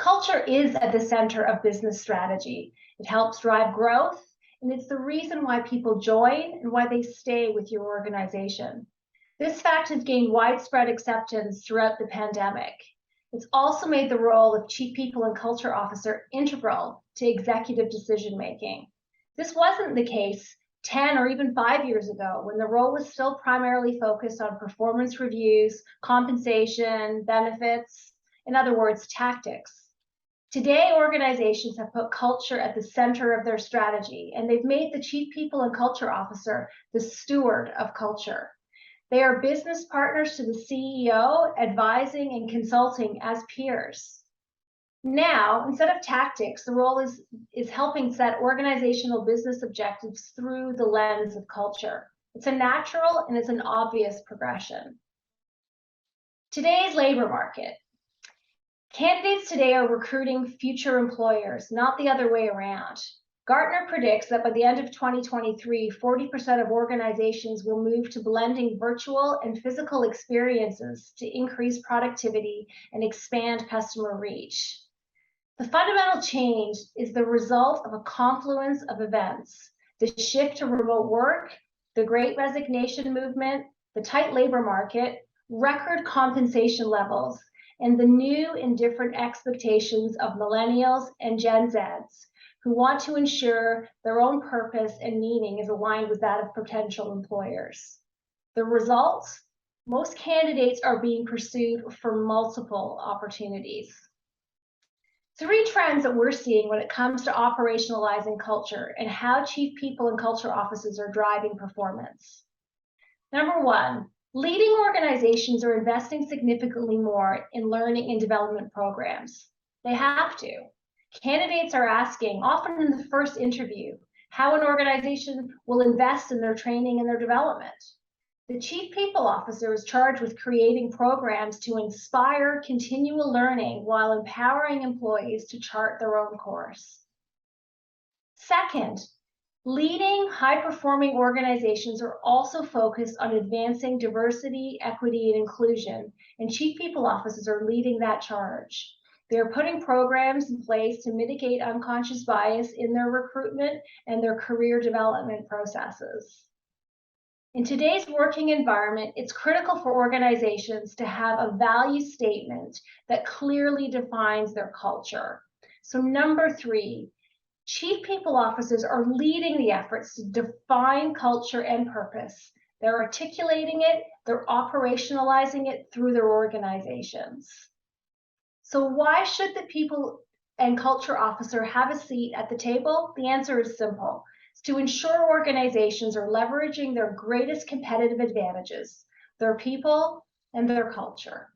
Culture is at the center of business strategy. It helps drive growth, and it's the reason why people join and why they stay with your organization. This fact has gained widespread acceptance throughout the pandemic. It's also made the role of Chief People and Culture Officer integral to executive decision-making. This wasn't the case 10 or even 5 years ago, when the role was still primarily focused on performance reviews, compensation, benefits, in other words, tactics. Today, organizations have put culture at the center of their strategy, and they've made the Chief People and Culture Officer the steward of culture. They are business partners to the CEO, advising and consulting as peers. Now, instead of tactics, the role is helping set organizational business objectives through the lens of culture. It's a natural and it's an obvious progression. Today's labor market. Candidates today are recruiting future employers, not the other way around. Gartner predicts that by the end of 2023, 40% of organizations will move to blending virtual and physical experiences to increase productivity and expand customer reach. The fundamental change is the result of a confluence of events: the shift to remote work, the Great Resignation movement, the tight labor market, record compensation levels, and the new and different expectations of millennials and Gen Zs, who want to ensure their own purpose and meaning is aligned with that of potential employers. The results? Most candidates are being pursued for multiple opportunities. 3 trends that we're seeing when it comes to operationalizing culture and how Chief People and Culture Officers are driving performance. Number 1, leading organizations are investing significantly more in learning and development programs. They have to. Candidates are asking, often in the first interview, how an organization will invest in their training and their development. The Chief People Officer is charged with creating programs to inspire continual learning while empowering employees to chart their own course. Second, leading high-performing organizations are also focused on advancing diversity, equity, and inclusion, and Chief People Officers are leading that charge. They are putting programs in place to mitigate unconscious bias in their recruitment and their career development processes. In today's working environment, it's critical for organizations to have a value statement that clearly defines their culture. So number 3, Chief People Officers are leading the efforts to define culture and purpose. They're articulating it, they're operationalizing it through their organizations. So why should the People and Culture Officer have a seat at the table? The answer is simple. It's to ensure organizations are leveraging their greatest competitive advantages, their people and their culture.